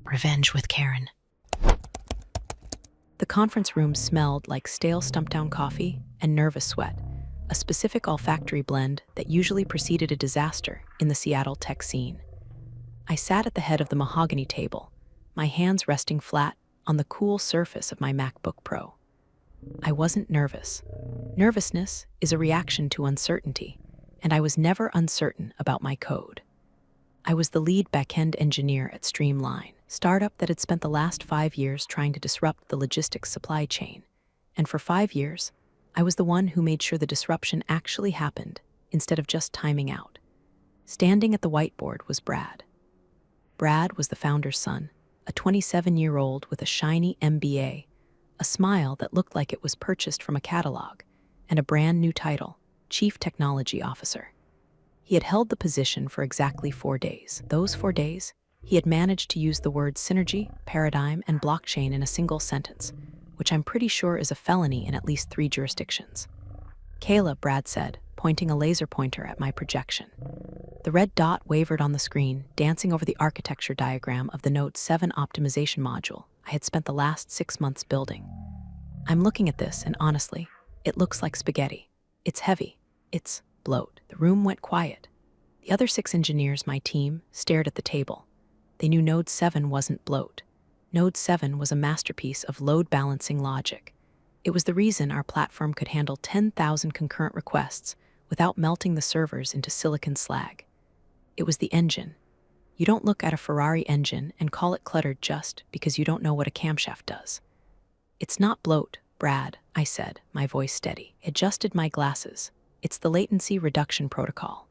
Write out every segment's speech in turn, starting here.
Revenge with Karen. The conference room smelled like stale Stumptown coffee and nervous sweat, a specific olfactory blend that usually preceded a disaster in the Seattle tech scene. I sat at the head of the mahogany table, my hands resting flat on the cool surface of my MacBook Pro. I wasn't nervous. Nervousness is a reaction to uncertainty, and I was never uncertain about my code. I was the lead backend engineer at Streamline, startup that had spent the last 5 years trying to disrupt the logistics supply chain. And for 5 years, I was the one who made sure the disruption actually happened instead of just timing out. Standing at the whiteboard was Brad. Brad was the founder's son, a 27-year-old with a shiny MBA, a smile that looked like it was purchased from a catalog, and a brand new title, Chief Technology Officer. He had held the position for exactly 4 days. Those 4 days, he had managed to use the words synergy, paradigm, and blockchain in a single sentence, which I'm pretty sure is a felony in at least 3 jurisdictions. Kayla, Brad said, pointing a laser pointer at my projection. The red dot wavered on the screen, dancing over the architecture diagram of the Node 7 optimization module I had spent the last 6 months building. I'm looking at this, and honestly, it looks like spaghetti. It's heavy. It's bloat. The room went quiet. The other 6 engineers, my team, stared at the table. They knew Node 7 wasn't bloat. Node 7 was a masterpiece of load-balancing logic. It was the reason our platform could handle 10,000 concurrent requests without melting the servers into silicon slag. It was the engine. You don't look at a Ferrari engine and call it cluttered just because you don't know what a camshaft does. It's not bloat, Brad, I said, my voice steady. I adjusted my glasses. It's the latency reduction protocol.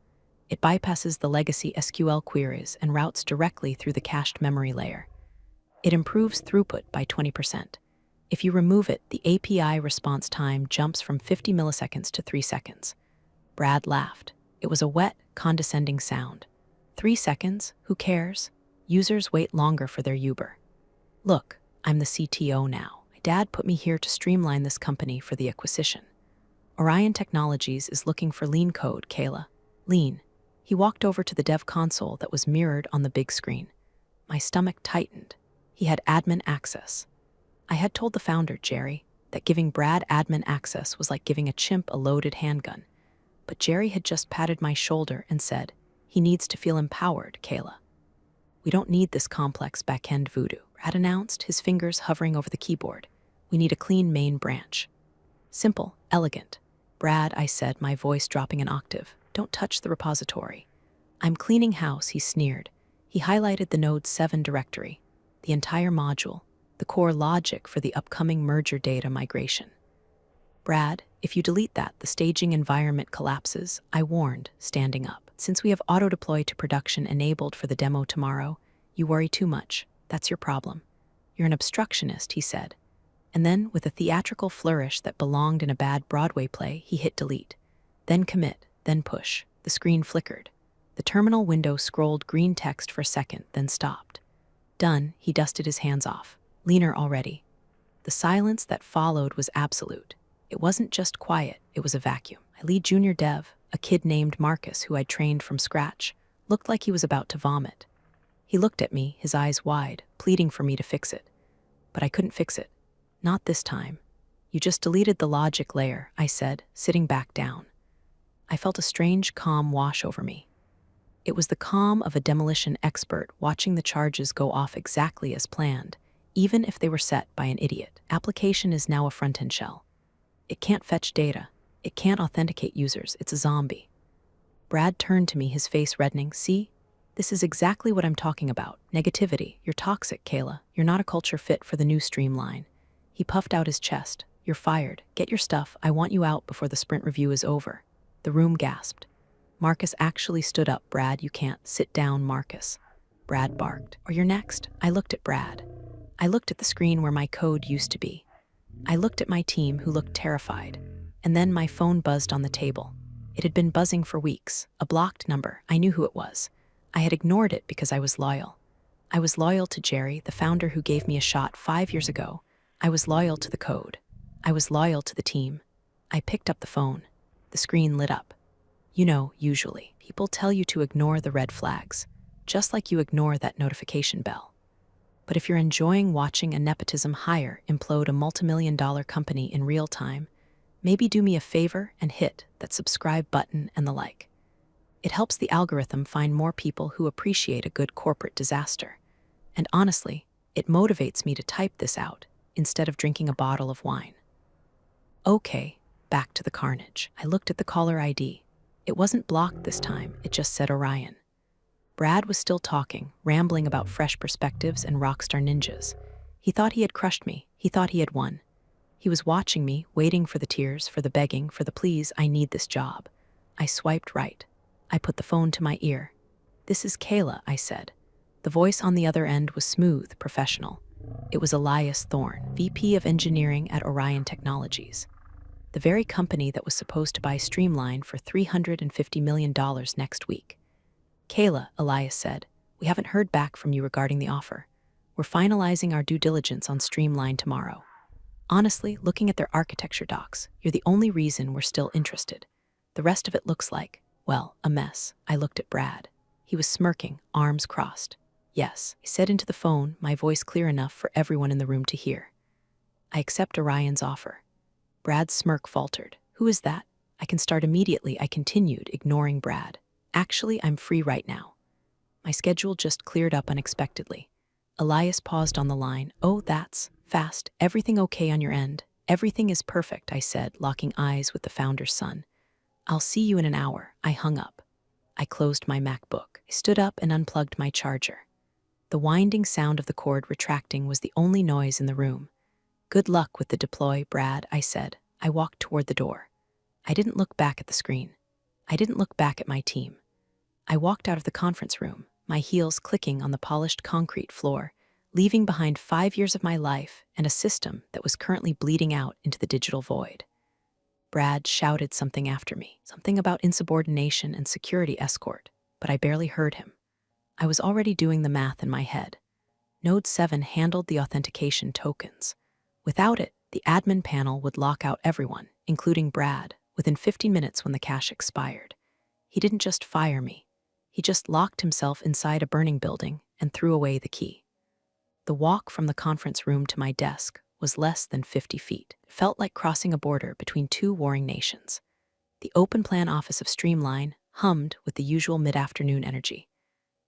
It bypasses the legacy SQL queries and routes directly through the cached memory layer. It improves throughput by 20%. If you remove it, the API response time jumps from 50 milliseconds to 3 seconds. Brad laughed. It was a wet, condescending sound. 3 seconds? Who cares? Users wait longer for their Uber. Look, I'm the CTO now. My dad put me here to streamline this company for the acquisition. Orion Technologies is looking for lean code, Kayla. Lean. He walked over to the dev console that was mirrored on the big screen. My stomach tightened. He had admin access. I had told the founder, Jerry, that giving Brad admin access was like giving a chimp a loaded handgun. But Jerry had just patted my shoulder and said, he needs to feel empowered, Kayla. We don't need this complex back-end voodoo, Brad announced, his fingers hovering over the keyboard. We need a clean main branch. Simple, elegant. Brad, I said, my voice dropping an octave. Don't touch the repository. I'm cleaning house, he sneered. He highlighted the Node 7 directory, the entire module, the core logic for the upcoming merger data migration. Brad, if you delete that, the staging environment collapses, I warned, standing up. Since we have auto-deploy to production enabled for the demo tomorrow, you worry too much. That's your problem. You're an obstructionist, he said. And then, with a theatrical flourish that belonged in a bad Broadway play, he hit delete. Then commit, then push. The screen flickered. The terminal window scrolled green text for a second, then stopped. Done, he dusted his hands off. Leaner already. The silence that followed was absolute. It wasn't just quiet, it was a vacuum. My lead junior dev, a kid named Marcus who I'd trained from scratch, looked like he was about to vomit. He looked at me, his eyes wide, pleading for me to fix it. But I couldn't fix it. Not this time. You just deleted the logic layer, I said, sitting back down. I felt a strange calm wash over me. It was the calm of a demolition expert watching the charges go off exactly as planned, even if they were set by an idiot. Application is now a front-end shell. It can't fetch data. It can't authenticate users. It's a zombie. Brad turned to me, his face reddening. See? This is exactly what I'm talking about. Negativity. You're toxic, Kayla. You're not a culture fit for the new Streamline. He puffed out his chest. You're fired. Get your stuff. I want you out before the sprint review is over. The room gasped. Marcus actually stood up. Brad, you can't. Sit down, Marcus. Brad barked. Or you're next. I looked at Brad. I looked at the screen where my code used to be. I looked at my team, who looked terrified. And then my phone buzzed on the table. It had been buzzing for weeks. A blocked number. I knew who it was. I had ignored it because I was loyal. I was loyal to Jerry, the founder who gave me a shot 5 years ago. I was loyal to the code. I was loyal to the team. I picked up the phone. The screen lit up. You know, usually, people tell you to ignore the red flags, just like you ignore that notification bell. But if you're enjoying watching a nepotism hire implode a multimillion-dollar company in real time, maybe do me a favor and hit that subscribe button and the like. It helps the algorithm find more people who appreciate a good corporate disaster. And honestly, it motivates me to type this out instead of drinking a bottle of wine. Okay, back to the carnage. I looked at the caller ID. It wasn't blocked this time, it just said Orion. Brad was still talking, rambling about fresh perspectives and rockstar ninjas. He thought he had crushed me. He thought he had won. He was watching me, waiting for the tears, for the begging, for the pleas. I need this job. I swiped right. I put the phone to my ear. "This is Kayla," I said. The voice on the other end was smooth, professional. It was Elias Thorne, VP of Engineering at Orion Technologies, the very company that was supposed to buy Streamline for $350 million next week. "Kayla," Elias said, "we haven't heard back from you regarding the offer. We're finalizing our due diligence on Streamline tomorrow. Honestly, looking at their architecture docs, you're the only reason we're still interested. The rest of it looks like, well, a mess." I looked at Brad. He was smirking, arms crossed. "Yes," I said into the phone, my voice clear enough for everyone in the room to hear. "I accept Orion's offer." Brad's smirk faltered. "Who is that? I can start immediately," I continued, ignoring Brad. "Actually, I'm free right now." My schedule just cleared up unexpectedly. Elias paused on the line. "Oh, that's fast. Everything okay on your end?" "Everything is perfect," I said, locking eyes with the founder's son. "I'll see you in an hour." I hung up. I closed my MacBook. I stood up and unplugged my charger. The winding sound of the cord retracting was the only noise in the room. "Good luck with the deploy, Brad," I said. I walked toward the door. I didn't look back at the screen. I didn't look back at my team. I walked out of the conference room, my heels clicking on the polished concrete floor, leaving behind 5 years of my life and a system that was currently bleeding out into the digital void. Brad shouted something after me, something about insubordination and security escort, but I barely heard him. I was already doing the math in my head. Node 7 handled the authentication tokens. Without it, the admin panel would lock out everyone, including Brad, within 15 minutes when the cache expired. He didn't just fire me. He just locked himself inside a burning building and threw away the key. The walk from the conference room to my desk was less than 50 feet. It felt like crossing a border between two warring nations. The open plan office of Streamline hummed with the usual mid-afternoon energy.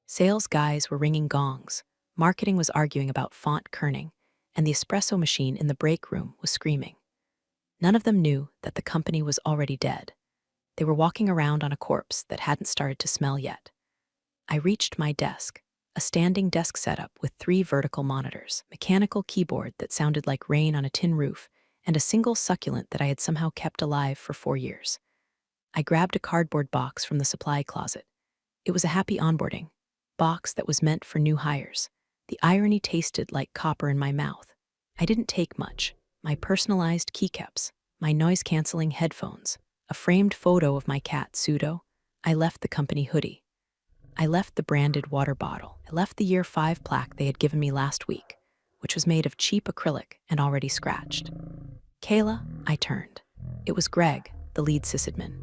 Sales guys were ringing gongs, marketing was arguing about font kerning, and the espresso machine in the break room was screaming. None of them knew that the company was already dead. They were walking around on a corpse that hadn't started to smell yet. I reached my desk, a standing desk setup with 3 vertical monitors, mechanical keyboard that sounded like rain on a tin roof, and a single succulent that I had somehow kept alive for 4 years. I grabbed a cardboard box from the supply closet. It was a happy onboarding box that was meant for new hires. The irony tasted like copper in my mouth. I didn't take much. My personalized keycaps, my noise-canceling headphones, a framed photo of my cat, Pseudo. I left the company hoodie. I left the branded water bottle. I left the year 5 plaque they had given me last week, which was made of cheap acrylic and already scratched. "Kayla," I turned. It was Greg, the lead sysadmin.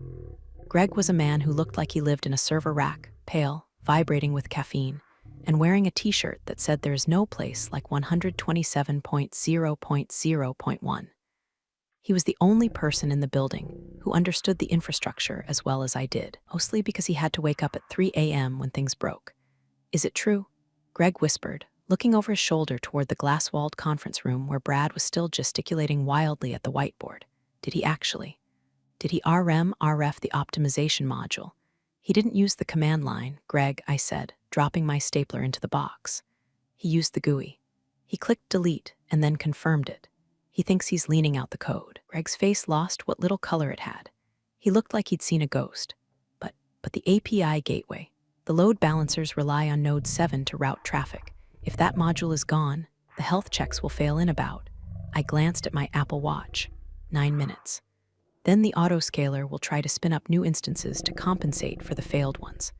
Greg was a man who looked like he lived in a server rack, pale, vibrating with caffeine, and wearing a t-shirt that said there is no place like 127.0.0.1. He was the only person in the building who understood the infrastructure as well as I did, mostly because he had to wake up at 3 a.m. when things broke. "Is it true?" Greg whispered, looking over his shoulder toward the glass-walled conference room where Brad was still gesticulating wildly at the whiteboard. "Did he actually? Did he RF the optimization module?" "He didn't use the command line, Greg," I said, dropping my stapler into the box. "He used the GUI. He clicked delete and then confirmed it. He thinks he's leaning out the code." Greg's face lost what little color it had. He looked like he'd seen a ghost. But the API gateway, the load balancers rely on Node 7 to route traffic. If that module is gone, the health checks will fail in about. I glanced at my Apple Watch. 9 minutes. Then the autoscaler will try to spin up new instances to compensate for the failed ones.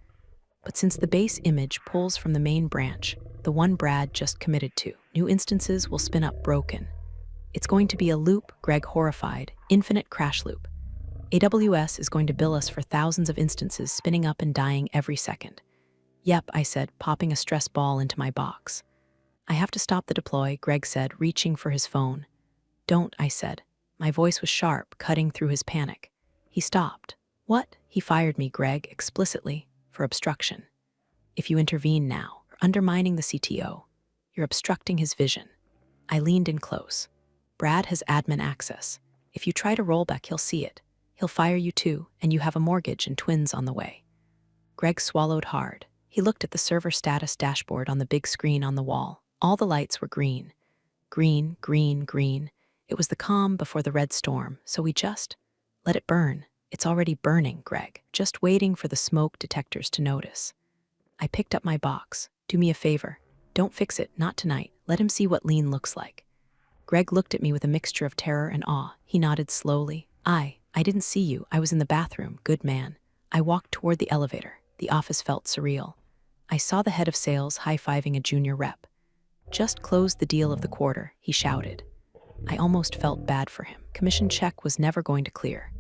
But since the base image pulls from the main branch, the one Brad just committed to, new instances will spin up broken. It's going to be a loop, Greg horrified, infinite crash loop. AWS is going to bill us for thousands of instances spinning up and dying every second. "Yep," I said, popping a stress ball into my box. I have to stop the deploy, Greg said, reaching for his phone. Don't, I said. My voice was sharp, cutting through his panic. He stopped. What? He fired me, Greg, explicitly, for obstruction. If you intervene now, you're undermining the CTO. You're obstructing his vision. I leaned in close. Brad has admin access. If you try to roll back, he'll see it. He'll fire you too, and you have a mortgage and twins on the way. Greg swallowed hard. He looked at the server status dashboard on the big screen on the wall. All the lights were green. Green, green, green. It was the calm before the red storm, so we just let it burn. It's already burning, Greg, just waiting for the smoke detectors to notice. I picked up my box. Do me a favor. Don't fix it, not tonight. Let him see what lean looks like. Greg looked at me with a mixture of terror and awe. He nodded slowly. I didn't see you. I was in the bathroom. Good man. I walked toward the elevator. The office felt surreal. I saw the head of sales high-fiving a junior rep. Just closed the deal of the quarter, he shouted. I almost felt bad for him. Commission check was never going to clear.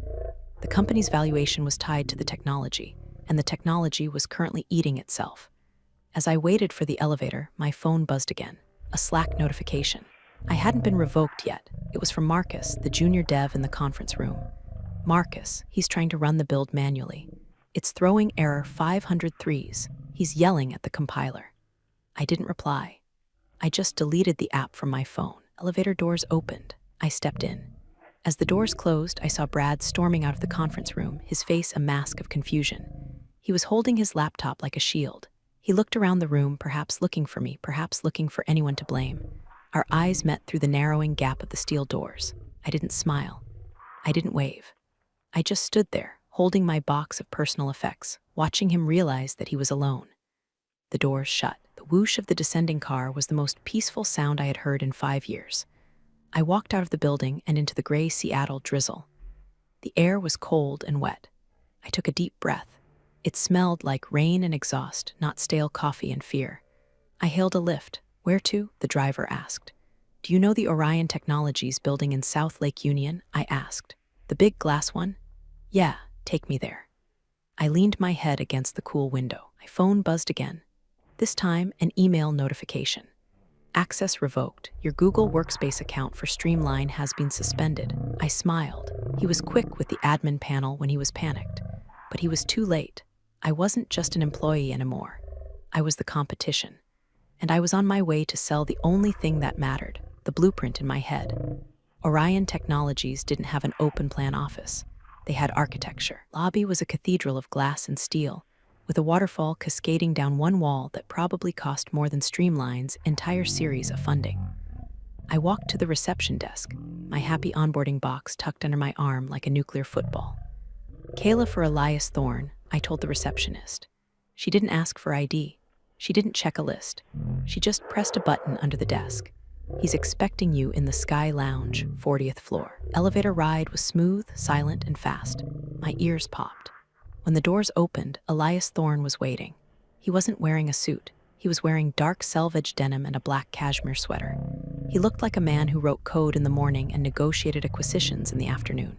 The company's valuation was tied to the technology, and the technology was currently eating itself. As I waited for the elevator, my phone buzzed again. A Slack notification. I hadn't been revoked yet. It was from Marcus, the junior dev in the conference room. Marcus, he's trying to run the build manually. It's throwing error 503s. He's yelling at the compiler. I didn't reply. I just deleted the app from my phone. Elevator doors opened. I stepped in. As the doors closed, I saw Brad storming out of the conference room, his face a mask of confusion. He was holding his laptop like a shield. He looked around the room, perhaps looking for me, perhaps looking for anyone to blame. Our eyes met through the narrowing gap of the steel doors. I didn't smile. I didn't wave. I just stood there, holding my box of personal effects, watching him realize that he was alone. The doors shut. The whoosh of the descending car was the most peaceful sound I had heard in 5 years. I walked out of the building and into the gray Seattle drizzle. The air was cold and wet. I took a deep breath. It smelled like rain and exhaust, not stale coffee and fear. I hailed a lift. Where to? The driver asked. Do you know the Orion Technologies building in South Lake Union? I asked. The big glass one? Yeah, take me there. I leaned my head against the cool window. My phone buzzed again. This time, an email notification. Access revoked. Your Google Workspace account for Streamline has been suspended. I smiled. He was quick with the admin panel when he was panicked. But he was too late. I wasn't just an employee anymore. I was the competition. And I was on my way to sell the only thing that mattered, the blueprint in my head. Orion Technologies didn't have an open plan office. They had architecture. Lobby was a cathedral of glass and steel, with a waterfall cascading down one wall that probably cost more than Streamline's entire series of funding. I walked to the reception desk, my happy onboarding box tucked under my arm like a nuclear football. Kayla for Elias Thorne, I told the receptionist. She didn't ask for ID. She didn't check a list. She just pressed a button under the desk. He's expecting you in the Sky Lounge, 40th floor. Elevator ride was smooth, silent, and fast. My ears popped. When the doors opened, Elias Thorne was waiting. He wasn't wearing a suit. He was wearing dark selvage denim and a black cashmere sweater. He looked like a man who wrote code in the morning and negotiated acquisitions in the afternoon.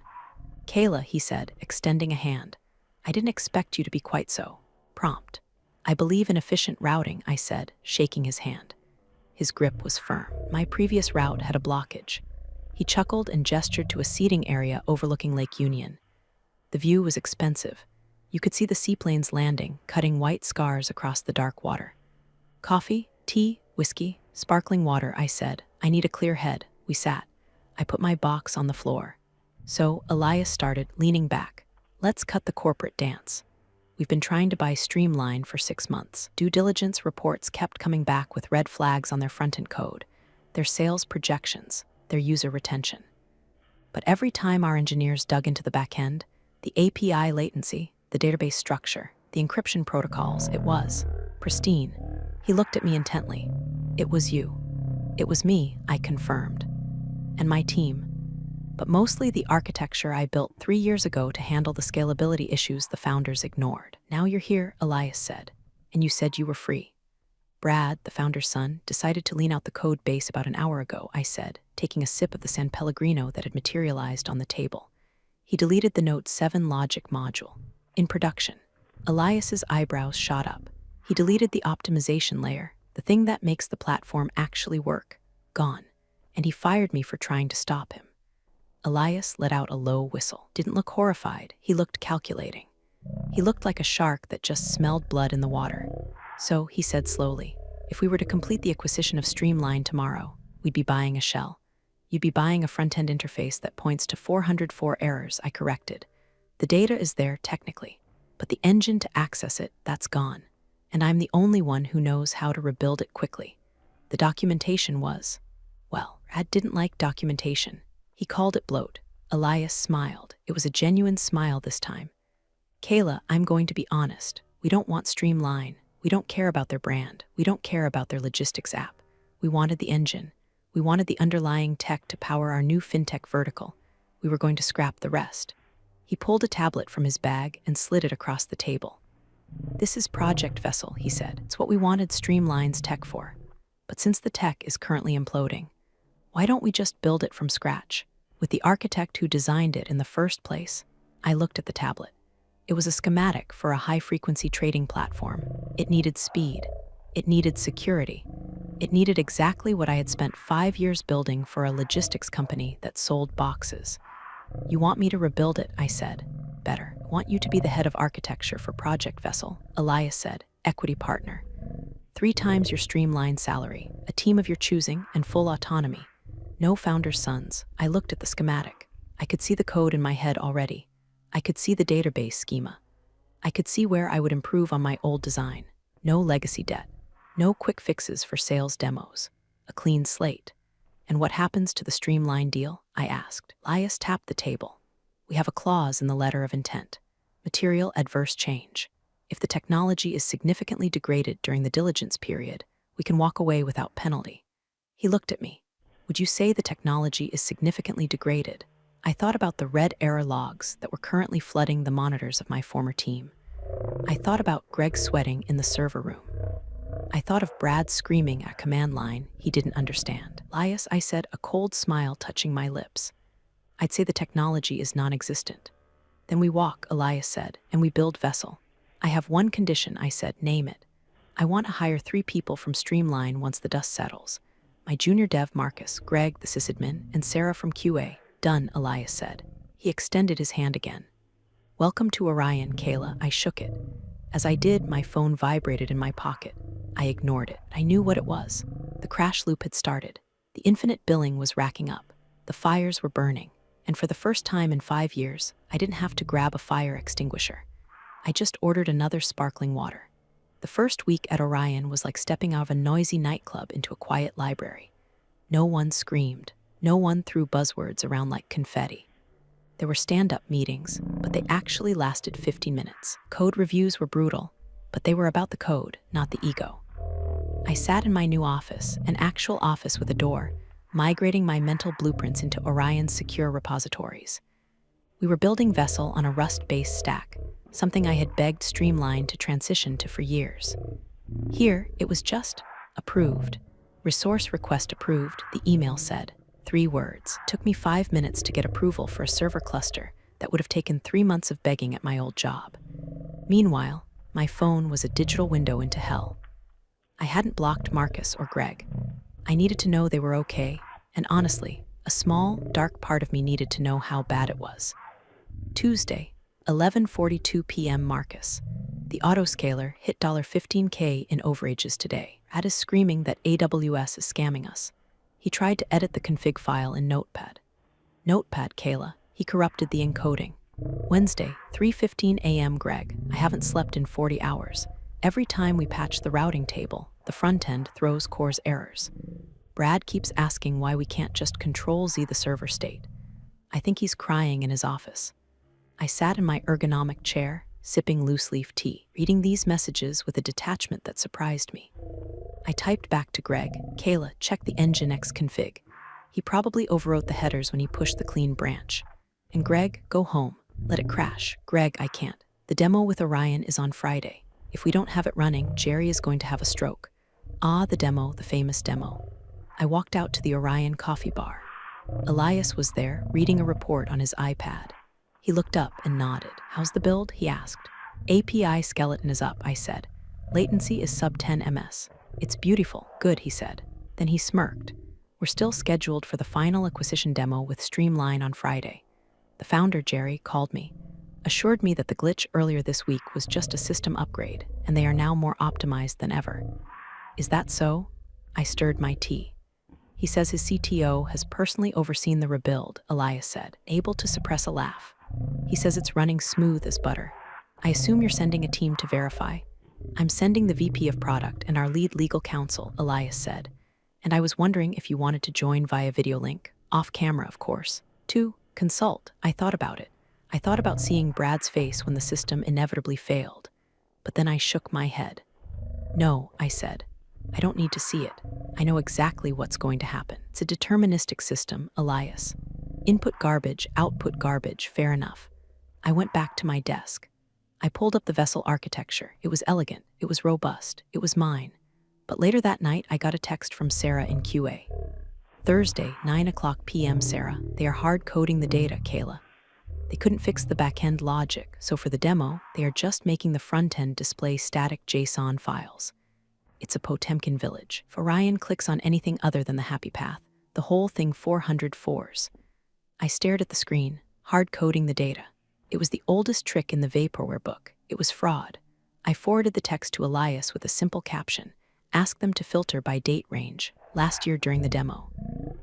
Kayla, he said, extending a hand. I didn't expect you to be quite so prompt. I believe in efficient routing, I said, shaking his hand. His grip was firm. My previous route had a blockage. He chuckled and gestured to a seating area overlooking Lake Union. The view was expensive. You could see the seaplanes landing, cutting white scars across the dark water. Coffee, tea, whiskey, sparkling water, I said. I need a clear head. We sat. I put my box on the floor. So Elias started, leaning back. Let's cut the corporate dance. We've been trying to buy Streamline for 6 months. Due diligence reports kept coming back with red flags on their front-end code, their sales projections, their user retention. But every time our engineers dug into the back end, the API latency, the database structure, the encryption protocols, it was pristine. He looked at me intently. It was you. It was me, I confirmed. And my team. But mostly the architecture I built 3 years ago to handle the scalability issues the founders ignored. Now you're here, Elias said, and you said you were free. Brad, the founder's son, decided to lean out the code base about an hour ago, I said, taking a sip of the San Pellegrino that had materialized on the table. He deleted the Note 7 logic module. In production. Elias's eyebrows shot up. He deleted the optimization layer, The thing that makes the platform actually work. Gone. And he fired me for trying to stop him. Elias let out a low whistle. Didn't look horrified, he looked calculating. He looked like a shark that just smelled blood in the water. So, he said slowly, if we were to complete the acquisition of Streamline tomorrow, we'd be buying a shell. You'd be buying a front-end interface that points to 404 errors I corrected. The data is there technically, but the engine to access it, that's gone. And I'm the only one who knows how to rebuild it quickly. The documentation was, well, Brad didn't like documentation. He called it bloat. Elias smiled. It was a genuine smile this time. Kayla, I'm going to be honest. We don't want Streamline. We don't care about their brand. We don't care about their logistics app. We wanted the engine. We wanted the underlying tech to power our new fintech vertical. We were going to scrap the rest. He pulled a tablet from his bag and slid it across the table. This is Project Vessel, he said. It's what we wanted Streamline's tech for. But since the tech is currently imploding, why don't we just build it from scratch? With the architect who designed it in the first place, I looked at the tablet. It was a schematic for a high-frequency trading platform. It needed speed. It needed security. It needed exactly what I had spent 5 years building for a logistics company that sold boxes. You want me to rebuild it, I said. Better. I want you to be the head of architecture for Project Vessel, Elias said, equity partner. 3 times your Streamline salary, a team of your choosing, and full autonomy. No founder's sons. I looked at the schematic. I could see the code in my head already. I could see the database schema. I could see where I would improve on my old design. No legacy debt. No quick fixes for sales demos. A clean slate. And what happens to the Streamline deal? I asked. Elias tapped the table. We have a clause in the letter of intent. Material adverse change. If the technology is significantly degraded during the diligence period, we can walk away without penalty. He looked at me. Would you say the technology is significantly degraded? I thought about the red error logs that were currently flooding the monitors of my former team. I thought about Greg sweating in the server room. I thought of Brad screaming at command line he didn't understand. Elias, I said, a cold smile touching my lips. I'd say the technology is non-existent. Then we walk, Elias said, and we build Vessel. I have one condition, I said, name it. I want to hire 3 people from Streamline once the dust settles. My junior dev, Marcus, Greg, the sysadmin, and Sarah from QA. Done, Elias said. He extended his hand again. Welcome to Orion, Kayla. I shook it. As I did, my phone vibrated in my pocket. I ignored it. I knew what it was. The crash loop had started. The infinite billing was racking up. The fires were burning. And for the first time in 5 years, I didn't have to grab a fire extinguisher. I just ordered another sparkling water. The first week at Orion was like stepping out of a noisy nightclub into a quiet library. No one screamed. No one threw buzzwords around like confetti. There were stand-up meetings, but they actually lasted 15 minutes. Code reviews were brutal, but they were about the code, not the ego. I sat in my new office, an actual office with a door, migrating my mental blueprints into Orion's secure repositories. We were building Vessel on a Rust-based stack, something I had begged Streamline to transition to for years. Here, it was just approved. Resource request approved, the email said. 3 words. Took me 5 minutes to get approval for a server cluster that would have taken 3 months of begging at my old job. Meanwhile, my phone was a digital window into hell. I hadn't blocked Marcus or Greg. I needed to know they were okay, and honestly, a small, dark part of me needed to know how bad it was. Tuesday, 11:42 p.m. Marcus. The autoscaler hit $15K in overages today. Brad is screaming that AWS is scamming us. He tried to edit the config file in Notepad. Notepad, Kayla. He corrupted the encoding. Wednesday, 3:15 a.m. Greg. I haven't slept in 40 hours. Every time we patch the routing table, the front end throws CORS errors. Brad keeps asking why we can't just Control-Z the server state. I think he's crying in his office. I sat in my ergonomic chair, sipping loose-leaf tea, reading these messages with a detachment that surprised me. I typed back to Greg, Kayla, check the Nginx config. He probably overwrote the headers when he pushed the clean branch. And Greg, go home. Let it crash. Greg, I can't. The demo with Orion is on Friday. If we don't have it running, Jerry is going to have a stroke. Ah, the demo, the famous demo. I walked out to the Orion coffee bar. Elias was there, reading a report on his iPad. He looked up and nodded. How's the build? He asked. API skeleton is up, I said. Latency is sub 10 ms. It's beautiful. Good, he said. Then he smirked. We're still scheduled for the final acquisition demo with Streamline on Friday. The founder, Jerry, called me, assured me that the glitch earlier this week was just a system upgrade, and they are now more optimized than ever. Is that so? I stirred my tea. He says his CTO has personally overseen the rebuild, Elias said, able to suppress a laugh. He says it's running smooth as butter. I assume you're sending a team to verify. I'm sending the VP of Product and our lead legal counsel, Elias said. And I was wondering if you wanted to join via video link, off camera, of course. To consult. I thought about it. I thought about seeing Brad's face when the system inevitably failed. But then I shook my head. No, I said. I don't need to see it. I know exactly what's going to happen. It's a deterministic system, Elias. Input garbage, output garbage, fair enough. I went back to my desk. I pulled up the vessel architecture. It was elegant. It was robust. It was mine. But later that night, I got a text from Sarah in QA. Thursday, 9:00 p.m. Sarah. They are hard-coding the data, Kayla. They couldn't fix the back-end logic, so for the demo, they are just making the front-end display static JSON files. It's a Potemkin village. If Orion clicks on anything other than the happy path, the whole thing 404s. I stared at the screen, hard-coding the data. It was the oldest trick in the Vaporware book. It was fraud. I forwarded the text to Elias with a simple caption. Ask them to filter by date range, last year during the demo.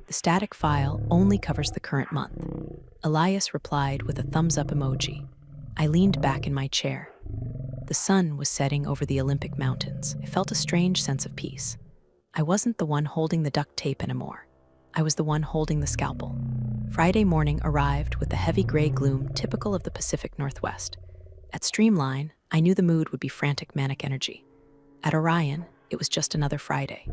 The static file only covers the current month. Elias replied with a thumbs-up emoji. I leaned back in my chair. The sun was setting over the Olympic Mountains. I felt a strange sense of peace. I wasn't the one holding the duct tape anymore. I was the one holding the scalpel. Friday morning arrived with the heavy gray gloom typical of the Pacific Northwest. At Streamline, I knew the mood would be frantic manic energy. At Orion, it was just another Friday.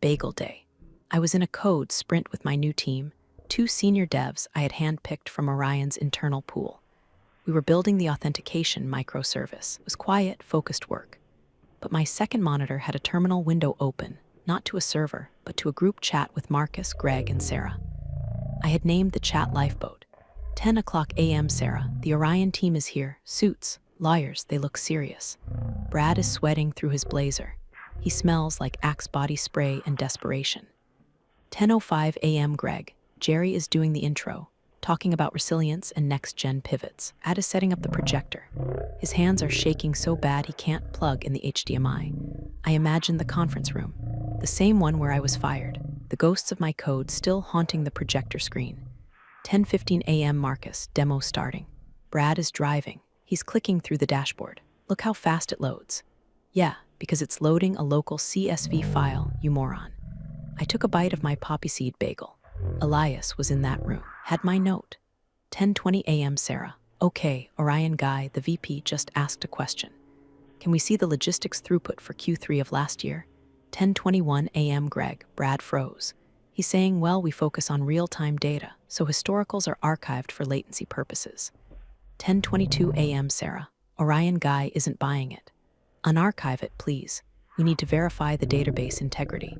Bagel day. I was in a code sprint with my new team, 2 senior devs I had handpicked from Orion's internal pool. We were building the authentication microservice. It was quiet, focused work. But my second monitor had a terminal window open, not to a server, but to a group chat with Marcus, Greg, and Sarah. I had named the chat Lifeboat. 10:00 a.m. Sarah, the Orion team is here. Suits, lawyers, they look serious. Brad is sweating through his blazer. He smells like Axe body spray and desperation. 10:05 a.m. Greg, Jerry is doing the intro, talking about resilience and next-gen pivots. Ad is setting up the projector. His hands are shaking so bad he can't plug in the HDMI. I imagine the conference room, the same one where I was fired, the ghosts of my code still haunting the projector screen. 10:15 a.m. Marcus, demo starting. Brad is driving. He's clicking through the dashboard. Look how fast it loads. Yeah, because it's loading a local CSV file, you moron. I took a bite of my poppy seed bagel. Elias was in that room, had my note. 10:20 a.m. Sarah. Okay, Orion guy, the VP just asked a question. Can we see the logistics throughput for Q3 of last year? 10:21 a.m. Greg, Brad froze. He's saying, well, we focus on real-time data, so historicals are archived for latency purposes. 10:22 a.m. Sarah. Orion guy isn't buying it. Unarchive it, please. We need to verify the database integrity.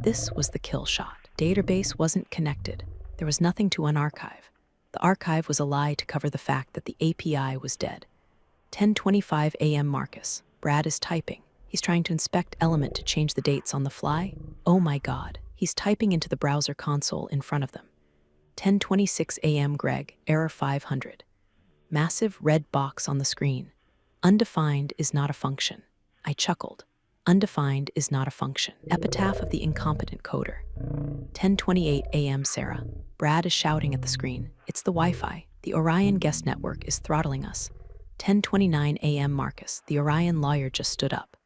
This was the kill shot. Database wasn't connected. There was nothing to unarchive. The archive was a lie to cover the fact that the API was dead. 10:25 a.m. Marcus. Brad is typing. He's trying to inspect Element to change the dates on the fly. Oh my God. He's typing into the browser console in front of them. 10:26 a.m. Greg, error 500. Massive red box on the screen. Undefined is not a function. I chuckled. Undefined is not a function. Epitaph of the incompetent coder. 10:28 a.m. Sarah. Brad is shouting at the screen. It's the Wi-Fi. The Orion guest network is throttling us. 10:29 a.m. Marcus. The Orion lawyer just stood up.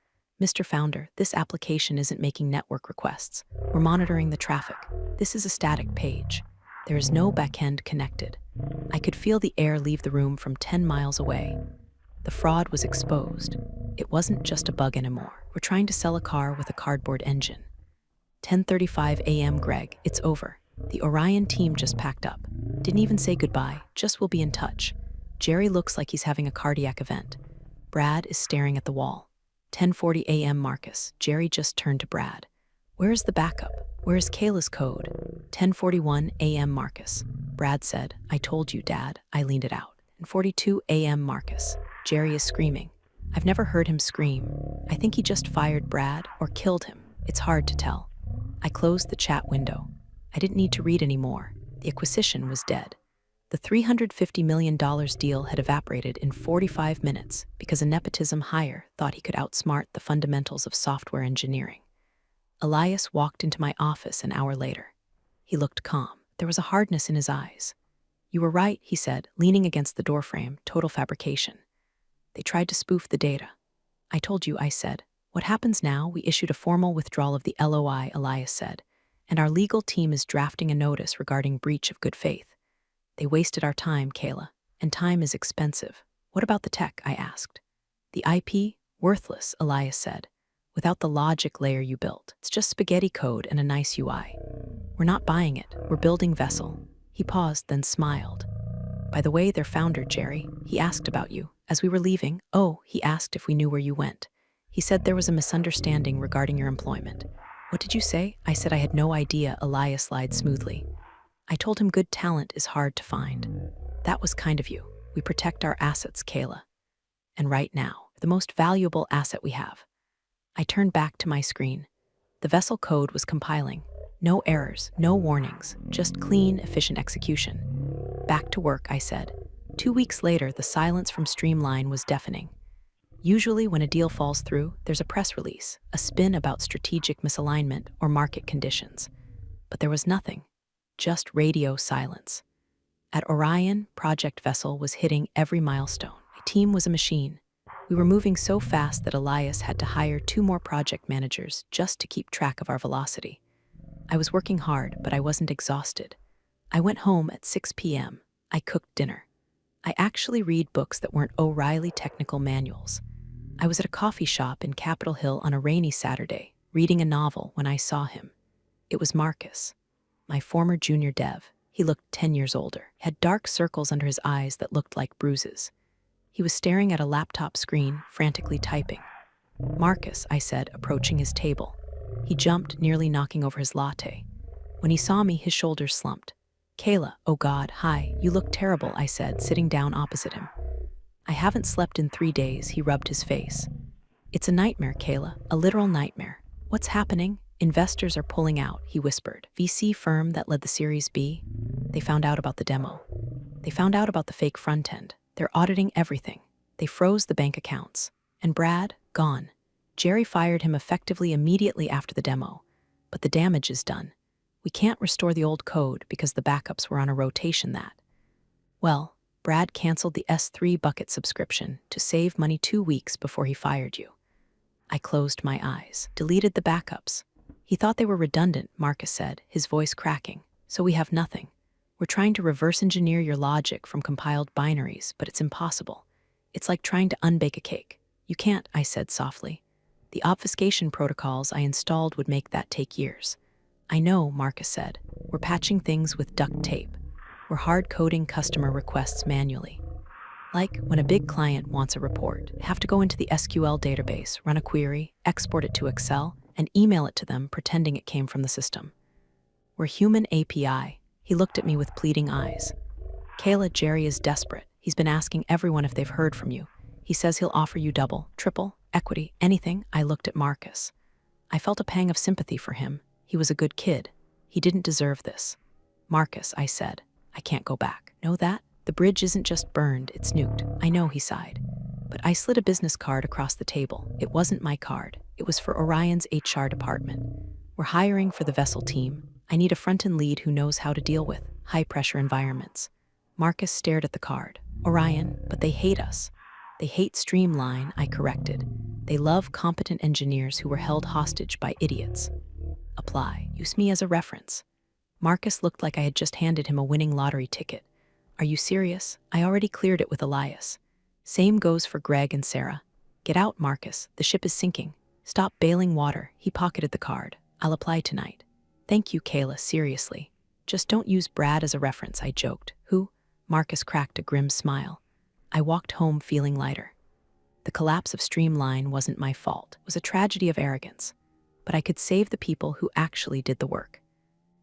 Mr. Founder, this application isn't making network requests. We're monitoring the traffic. This is a static page. There is no backend connected. I could feel the air leave the room from 10 miles away. The fraud was exposed. It wasn't just a bug anymore. We're trying to sell a car with a cardboard engine. 10:35 a.m. Greg, it's over. The Orion team just packed up. Didn't even say goodbye, just we'll be in touch. Jerry looks like he's having a cardiac event. Brad is staring at the wall. 10:40 a.m. Marcus, Jerry just turned to Brad. Where is the backup? Where is Kayla's code? 10:41 a.m. Marcus. Brad said, I told you, Dad. I leaned it out. 10:42 a.m. Marcus. Jerry is screaming. I've never heard him scream. I think he just fired Brad or killed him. It's hard to tell. I closed the chat window. I didn't need to read anymore. The acquisition was dead. The $350 million deal had evaporated in 45 minutes because a nepotism hire thought he could outsmart the fundamentals of software engineering. Elias walked into my office an hour later. He looked calm. There was a hardness in his eyes. "You were right," he said, leaning against the doorframe. "Total fabrication. They tried to spoof the data." "I told you," I said. "What happens now? We issued a formal withdrawal of the LOI," Elias said, "and our legal team is drafting a notice regarding breach of good faith." "They wasted our time, Kayla, and time is expensive." "What about the tech?" I asked. "The IP? Worthless," Elias said. "Without the logic layer you built. It's just spaghetti code and a nice UI. We're not buying it. We're building Vessel." He paused, then smiled. "By the way, their founder, Jerry, he asked about you. As we were leaving, he asked if we knew where you went. He said there was a misunderstanding regarding your employment." "What did you say?" I said I had no idea. Elias lied smoothly. "I told him good talent is hard to find." "That was kind of you. We protect our assets, Kayla. And right now, the most valuable asset we have." I turned back to my screen. The Vessel code was compiling. No errors, no warnings, just clean, efficient execution. "Back to work," I said. 2 weeks later, the silence from Streamline was deafening. Usually when a deal falls through, there's a press release, a spin about strategic misalignment or market conditions. But there was nothing, just radio silence. At Orion, Project Vessel was hitting every milestone. My team was a machine. We were moving so fast that Elias had to hire 2 more project managers just to keep track of our velocity. I was working hard, but I wasn't exhausted. I went home at 6 p.m. I cooked dinner. I actually read books that weren't O'Reilly technical manuals. I was at a coffee shop in Capitol Hill on a rainy Saturday, reading a novel when I saw him. It was Marcus, my former junior dev. He looked 10 years older, had dark circles under his eyes that looked like bruises. He was staring at a laptop screen, frantically typing. "Marcus," I said, approaching his table. He jumped, nearly knocking over his latte. When he saw me, his shoulders slumped. "Kayla, oh God, hi, you look terrible," I said, sitting down opposite him. "I haven't slept in 3 days," he rubbed his face. "It's a nightmare, Kayla, a literal nightmare." "What's happening?" "Investors are pulling out," he whispered. "VC firm that led the Series B. They found out about the demo. They found out about the fake front end. They're auditing everything. They froze the bank accounts. And Brad, gone. Jerry fired him effectively immediately after the demo. But the damage is done. We can't restore the old code because the backups were on a rotation that." "Well, Brad canceled the S3 bucket subscription to save money 2 weeks before he fired you." I closed my eyes, deleted the backups. "He thought they were redundant," Marcus said, his voice cracking. "So we have nothing. We're trying to reverse engineer your logic from compiled binaries, but it's impossible. It's like trying to unbake a cake." "You can't," I said softly. "The obfuscation protocols I installed would make that take years." "I know," Marcus said. "We're patching things with duct tape. We're hard-coding customer requests manually. Like when a big client wants a report, have to go into the SQL database, run a query, export it to Excel, and email it to them pretending it came from the system. We're human API." He looked at me with pleading eyes. "Kayla, Jerry is desperate. He's been asking everyone if they've heard from you. He says he'll offer you double, triple, equity, anything." I looked at Marcus. I felt a pang of sympathy for him. He was a good kid. He didn't deserve this. "Marcus," I said, "I can't go back. Know that? The bridge isn't just burned, it's nuked." "I know," he sighed. But I slid a business card across the table. It wasn't my card. It was for Orion's HR department. "We're hiring for the Vessel team. I need a front-end lead who knows how to deal with high-pressure environments." Marcus stared at the card. "Orion, but they hate us." "They hate Streamline," I corrected. "They love competent engineers who were held hostage by idiots." Apply. Use me as a reference. Marcus looked like I had just handed him a winning lottery ticket. "Are you serious? I already cleared it with Elias." "Same goes for Greg and Sarah." "Get out, Marcus. The ship is sinking. Stop bailing water." He pocketed the card. "I'll apply tonight." "Thank you, Kayla, seriously. Just don't use Brad as a reference," I joked. "Who?" Marcus cracked a grim smile. I walked home feeling lighter. The collapse of Streamline wasn't my fault. It was a tragedy of arrogance. But I could save the people who actually did the work.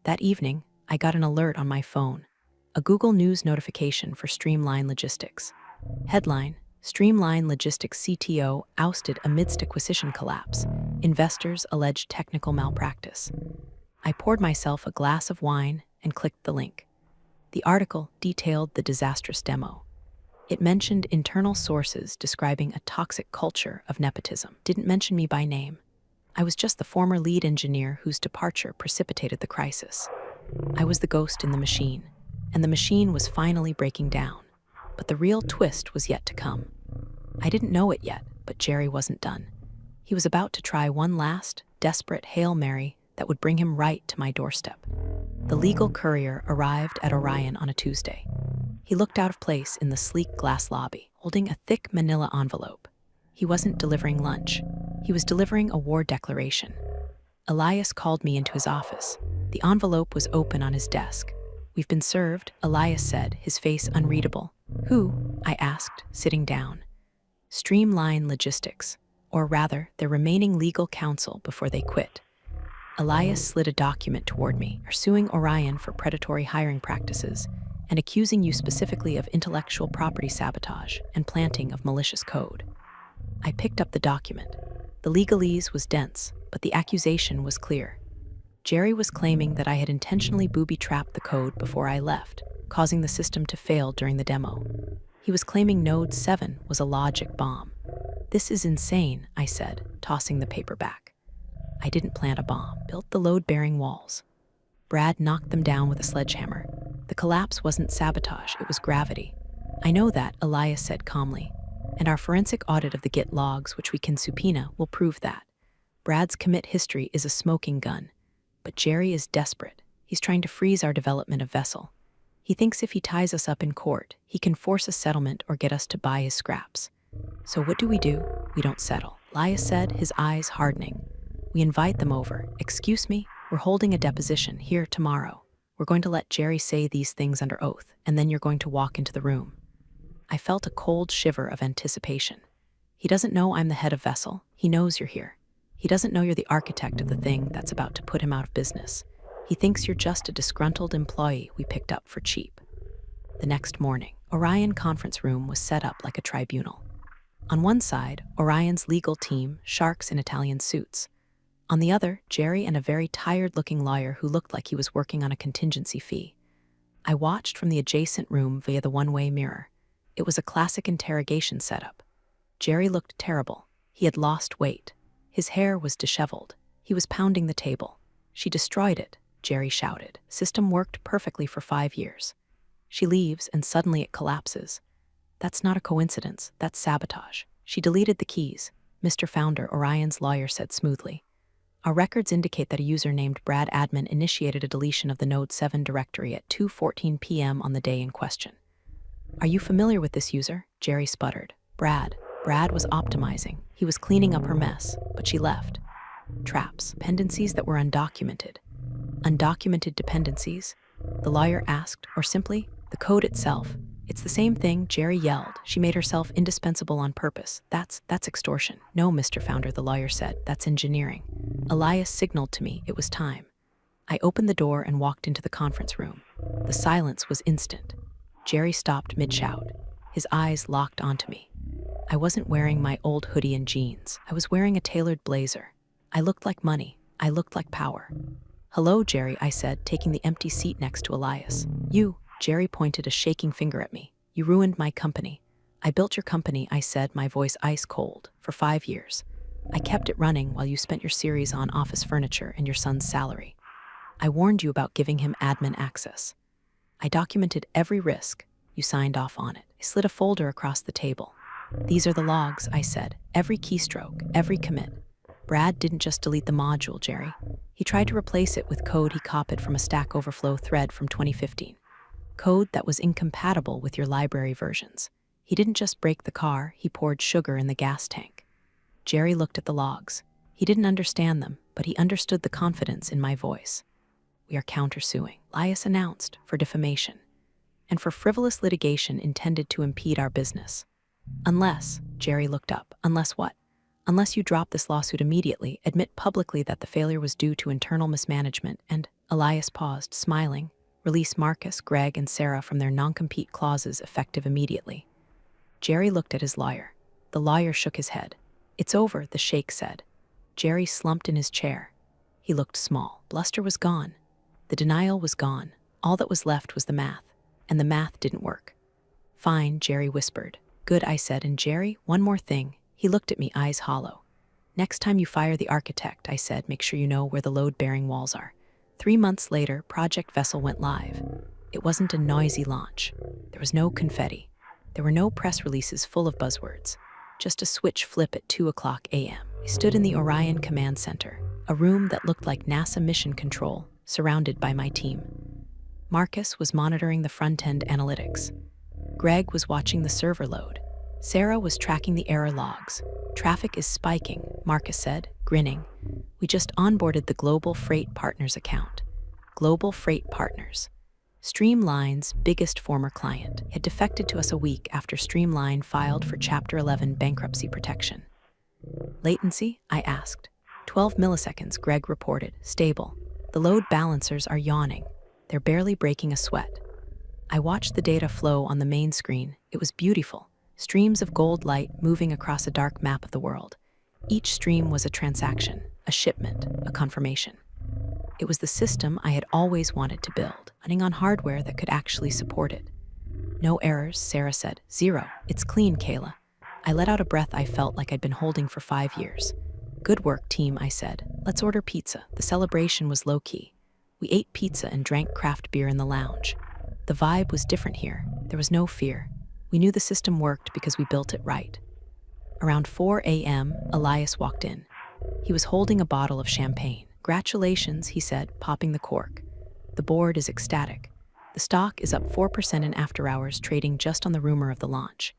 That evening, I got an alert on my phone. A Google News notification for Streamline Logistics. Headline: Streamline Logistics CTO ousted amidst acquisition collapse. Investors allege technical malpractice. I poured myself a glass of wine and clicked the link. The article detailed the disastrous demo. It mentioned internal sources describing a toxic culture of nepotism. Didn't mention me by name. I was just the former lead engineer whose departure precipitated the crisis. I was the ghost in the machine, and the machine was finally breaking down. But the real twist was yet to come. I didn't know it yet, but Jerry wasn't done. He was about to try one last, desperate Hail Mary that would bring him right to my doorstep. The legal courier arrived at Orion on a Tuesday. He looked out of place in the sleek glass lobby, holding a thick manila envelope. He wasn't delivering lunch. He was delivering a war declaration. Elias called me into his office. The envelope was open on his desk. "We've been served," Elias said, his face unreadable. "Who?" I asked, sitting down. "Streamline Logistics, or rather, their remaining legal counsel before they quit." Elias slid a document toward me, suing Orion for predatory hiring practices and accusing you specifically of intellectual property sabotage and planting of malicious code. I picked up the document. The legalese was dense, but the accusation was clear. Jerry was claiming that I had intentionally booby-trapped the code before I left, causing the system to fail during the demo. He was claiming Node 7 was a logic bomb. "This is insane," I said, tossing the paper back. "I didn't plant a bomb, built the load-bearing walls. Brad knocked them down with a sledgehammer. The collapse wasn't sabotage, it was gravity." "I know that," Elias said calmly, "and our forensic audit of the Git logs, which we can subpoena, will prove that. Brad's commit history is a smoking gun. But Jerry is desperate. He's trying to freeze our development of Vessel. He thinks if he ties us up in court, he can force a settlement or get us to buy his scraps. So what do? We don't settle," Elias said, his eyes hardening. "We invite them over. Excuse me, we're holding a deposition here tomorrow. We're going to let Jerry say these things under oath, and then you're going to walk into the room." I felt a cold shiver of anticipation. "He doesn't know I'm the head of Vessel. He knows you're here. He doesn't know you're the architect of the thing that's about to put him out of business. He thinks you're just a disgruntled employee we picked up for cheap." The next morning, Orion conference room was set up like a tribunal. On one side, Orion's legal team, sharks in Italian suits. On the other, Jerry and a very tired-looking lawyer who looked like he was working on a contingency fee. I watched from the adjacent room via the one-way mirror. It was a classic interrogation setup. Jerry looked terrible. He had lost weight. His hair was disheveled. He was pounding the table. "She destroyed it," Jerry shouted. "System worked perfectly for 5 years. She leaves and suddenly it collapses. That's not a coincidence, that's sabotage. She deleted the keys," Mr. Founder, Orion's lawyer, said smoothly. "Our records indicate that a user named Brad Admin initiated a deletion of the Node 7 directory at 2:14 p.m. on the day in question." "Are you familiar with this user?" Jerry sputtered. Brad was optimizing. He was cleaning up her mess, but she left. Traps, dependencies that were undocumented. Undocumented dependencies? The lawyer asked, or simply, the code itself. "It's the same thing," Jerry yelled. "She made herself indispensable on purpose. That's extortion." "No, Mr. Founder," the lawyer said. "That's engineering." Elias signaled to me it was time. I opened the door and walked into the conference room. The silence was instant. Jerry stopped mid-shout. His eyes locked onto me. I wasn't wearing my old hoodie and jeans. I was wearing a tailored blazer. I looked like money. I looked like power. "Hello, Jerry," I said, taking the empty seat next to Elias. "You," Jerry pointed a shaking finger at me. "You ruined my company." "I built your company," I said, my voice ice cold, "for 5 years. I kept it running while you spent your series on office furniture and your son's salary. I warned you about giving him admin access. I documented every risk. You signed off on it." I slid a folder across the table. "These are the logs," I said. "Every keystroke, every commit." "Brad didn't just delete the module, Jerry. He tried to replace it with code he copied from a Stack Overflow thread from 2015. Code that was incompatible with your library versions. He didn't just break the car, he poured sugar in the gas tank." Jerry looked at the logs. He didn't understand them, but he understood the confidence in my voice. "We are countersuing," Elias announced, "for defamation. And for frivolous litigation intended to impede our business. Unless," Jerry looked up, "unless what? Unless you drop this lawsuit immediately, admit publicly that the failure was due to internal mismanagement, and," Elias paused, smiling, "release Marcus, Greg, and Sarah from their non-compete clauses effective immediately." Jerry looked at his lawyer. The lawyer shook his head. It's over, the sheikh said. Jerry slumped in his chair. He looked small. Bluster was gone. The denial was gone. All that was left was the math. And the math didn't work. Fine, Jerry whispered. Good, I said, and Jerry, one more thing. He looked at me, eyes hollow. Next time you fire the architect, I said, make sure you know where the load-bearing walls are. 3 months later, Project Vessel went live. It wasn't a noisy launch. There was no confetti. There were no press releases full of buzzwords. Just a switch flip at 2:00 a.m. I stood in the Orion Command Center, a room that looked like NASA Mission Control, surrounded by my team. Marcus was monitoring the front-end analytics. Greg was watching the server load. Sarah was tracking the error logs. Traffic is spiking, Marcus said, grinning. We just onboarded the Global Freight Partners account. Global Freight Partners. Streamline's biggest former client had defected to us a week after Streamline filed for Chapter 11 bankruptcy protection. Latency? I asked. 12 milliseconds, Greg reported. Stable. The load balancers are yawning. They're barely breaking a sweat. I watched the data flow on the main screen. It was beautiful. Streams of gold light moving across a dark map of the world. Each stream was a transaction, a shipment, a confirmation. It was the system I had always wanted to build, running on hardware that could actually support it. No errors, Sarah said. 0. It's clean, Kayla. I let out a breath I felt like I'd been holding for 5 years. Good work, team, I said. Let's order pizza. The celebration was low-key. We ate pizza and drank craft beer in the lounge. The vibe was different here. There was no fear. We knew the system worked because we built it right. Around 4 a.m., Elias walked in. He was holding a bottle of champagne. Congratulations, he said, popping the cork. The board is ecstatic. The stock is up 4% in after hours, trading just on the rumor of the launch.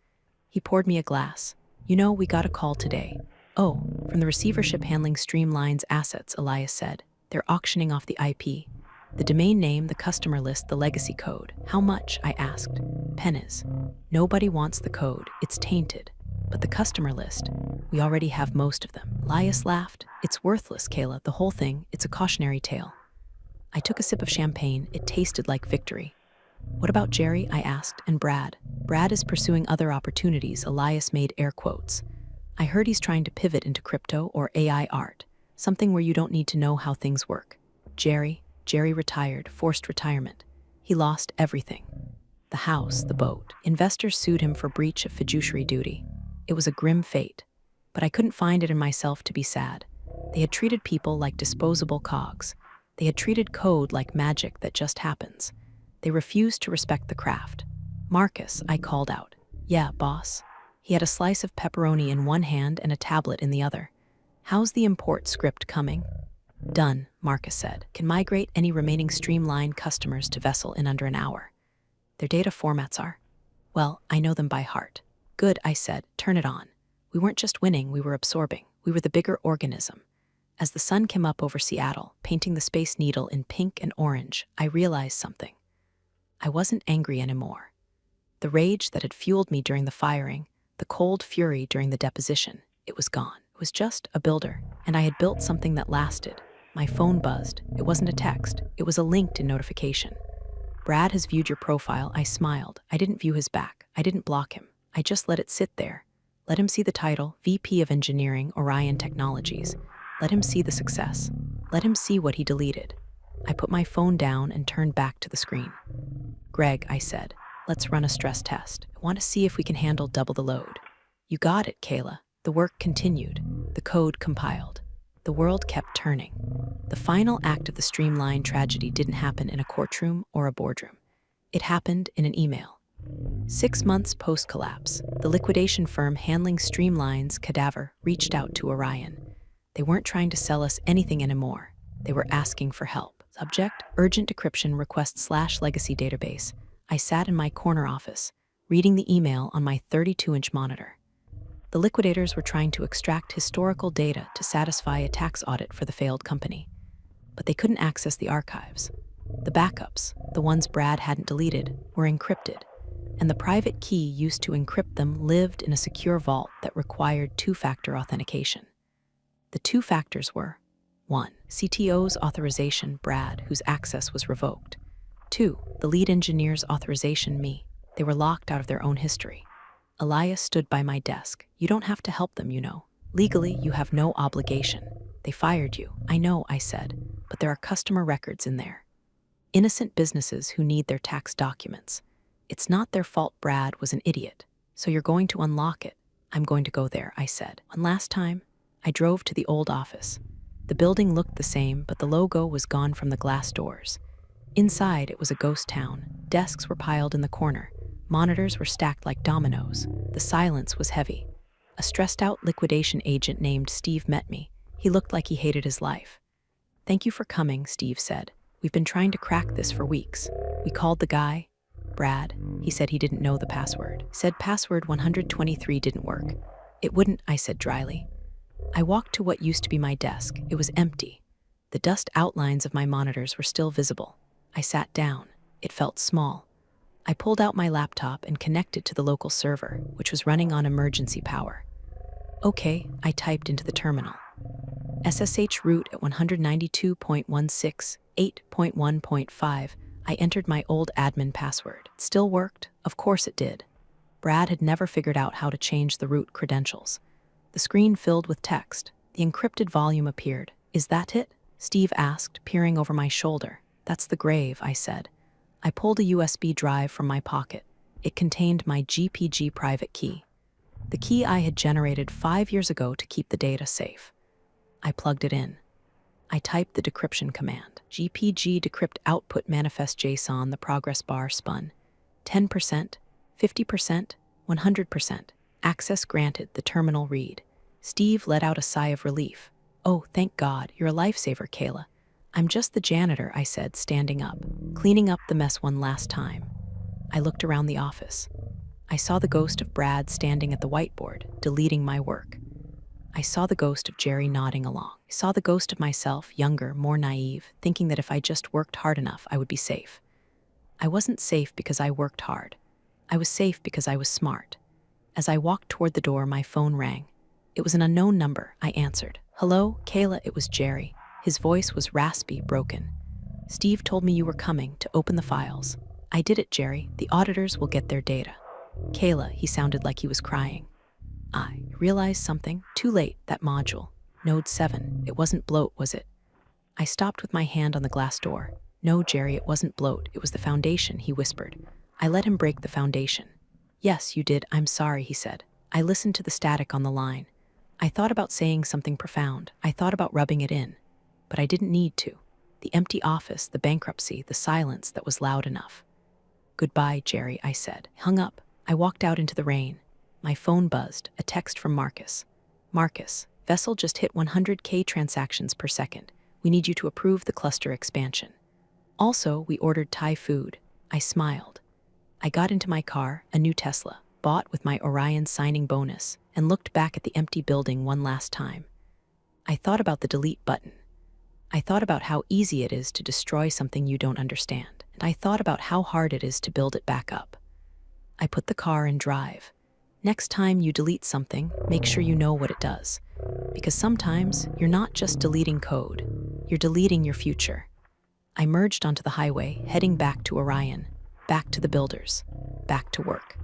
He poured me a glass. You know, we got a call today. Oh, from the receivership handling Streamline's assets, Elias said. They're auctioning off the IP. The domain name, the customer list, the legacy code. How much? I asked. Pennies. Nobody wants the code. It's tainted. But the customer list, we already have most of them. Elias laughed. It's worthless, Kayla, the whole thing. It's a cautionary tale. I took a sip of champagne. It tasted like victory. What about Jerry? I asked. And Brad? Brad is pursuing other opportunities. Elias made air quotes. I heard he's trying to pivot into crypto or AI art, something where you don't need to know how things work. Jerry retired, forced retirement. He lost everything. The house, the boat. Investors sued him for breach of fiduciary duty. It was a grim fate, but I couldn't find it in myself to be sad. They had treated people like disposable cogs. They had treated code like magic that just happens. They refused to respect the craft. Marcus, I called out. Yeah, boss. He had a slice of pepperoni in one hand and a tablet in the other. How's the import script coming? Done, Marcus said. Can migrate any remaining Streamline customers to Vessel in under an hour. Their data formats are? Well, I know them by heart. Good, I said. Turn it on. We weren't just winning, we were absorbing. We were the bigger organism. As the sun came up over Seattle, painting the Space Needle in pink and orange, I realized something. I wasn't angry anymore. The rage that had fueled me during the firing, the cold fury during the deposition, it was gone. It was just a builder, and I had built something that lasted. My phone buzzed. It wasn't a text. It was a LinkedIn notification. Brad has viewed your profile. I smiled. I didn't view his back. I didn't block him. I just let it sit there. Let him see the title, VP of Engineering, Orion Technologies. Let him see the success. Let him see what he deleted. I put my phone down and turned back to the screen. Greg, I said, let's run a stress test. I want to see if we can handle double the load. You got it, Kayla. The work continued. The code compiled. The world kept turning. The final act of the Streamline tragedy didn't happen in a courtroom or a boardroom. It happened in an email. 6 months post-collapse, the liquidation firm handling Streamline's cadaver reached out to Orion. They weren't trying to sell us anything anymore. They were asking for help. Subject, urgent decryption request / legacy database. I sat in my corner office, reading the email on my 32-inch monitor. The liquidators were trying to extract historical data to satisfy a tax audit for the failed company. But they couldn't access the archives. The backups, the ones Brad hadn't deleted, were encrypted, and the private key used to encrypt them lived in a secure vault that required two-factor authentication. The two factors were: 1. CTO's authorization, Brad, whose access was revoked. 2. The lead engineer's authorization, me. They were locked out of their own history. Elias stood by my desk. You don't have to help them, you know. Legally, you have no obligation. They fired you. I know, I said, but there are customer records in there. Innocent businesses who need their tax documents. It's not their fault Brad was an idiot. So you're going to unlock it. I'm going to go there, I said. And last time, I drove to the old office. The building looked the same, but the logo was gone from the glass doors. Inside, it was a ghost town. Desks were piled in the corner. Monitors were stacked like dominoes. The silence was heavy. A stressed-out liquidation agent named Steve met me. He looked like he hated his life. Thank you for coming, Steve said. We've been trying to crack this for weeks. We called the guy, Brad. He said he didn't know the password. Said password 123 didn't work. It wouldn't, I said dryly. I walked to what used to be my desk. It was empty. The dust outlines of my monitors were still visible. I sat down. It felt small. I pulled out my laptop and connected to the local server, which was running on emergency power. Okay, I typed into the terminal. SSH root at 192.168.1.5. I entered my old admin password. It still worked. Of course it did. Brad had never figured out how to change the root credentials. The screen filled with text. The encrypted volume appeared. Is that it? Steve asked, peering over my shoulder. That's the grave, I said. I pulled a USB drive from my pocket. It contained my GPG private key. The key I had generated 5 years ago to keep the data safe. I plugged it in. I typed the decryption command. GPG decrypt output manifest JSON. The progress bar spun. 10%, 50%, 100%. Access granted. The terminal read. Steve let out a sigh of relief. Oh, thank God, you're a lifesaver, Kayla. I'm just the janitor, I said, standing up, cleaning up the mess one last time. I looked around the office. I saw the ghost of Brad standing at the whiteboard, deleting my work. I saw the ghost of Jerry nodding along. I saw the ghost of myself, younger, more naive, thinking that if I just worked hard enough, I would be safe. I wasn't safe because I worked hard. I was safe because I was smart. As I walked toward the door, my phone rang. It was an unknown number. I answered. Hello, Kayla, it was Jerry. His voice was raspy, broken. Steve told me you were coming to open the files. I did it, Jerry. The auditors will get their data. Kayla, he sounded like he was crying. I realized something. Too late, that module. Node 7. It wasn't bloat, was it? I stopped with my hand on the glass door. No, Jerry, it wasn't bloat. It was the foundation, he whispered. I let him break the foundation. Yes, you did. I'm sorry, he said. I listened to the static on the line. I thought about saying something profound. I thought about rubbing it in. But I didn't need to. The empty office, the bankruptcy, the silence that was loud enough. Goodbye, Jerry, I said. Hung up. I walked out into the rain. My phone buzzed, a text from Marcus. Marcus, vessel just hit 100K transactions per second. We need you to approve the cluster expansion. Also, we ordered Thai food. I smiled. I got into my car, a new Tesla, bought with my Orion signing bonus, and looked back at the empty building one last time. I thought about the delete button. I thought about how easy it is to destroy something you don't understand, and I thought about how hard it is to build it back up. I put the car in drive. Next time you delete something, make sure you know what it does. Because sometimes you're not just deleting code, you're deleting your future. I merged onto the highway, heading back to Orion, back to the builders, back to work.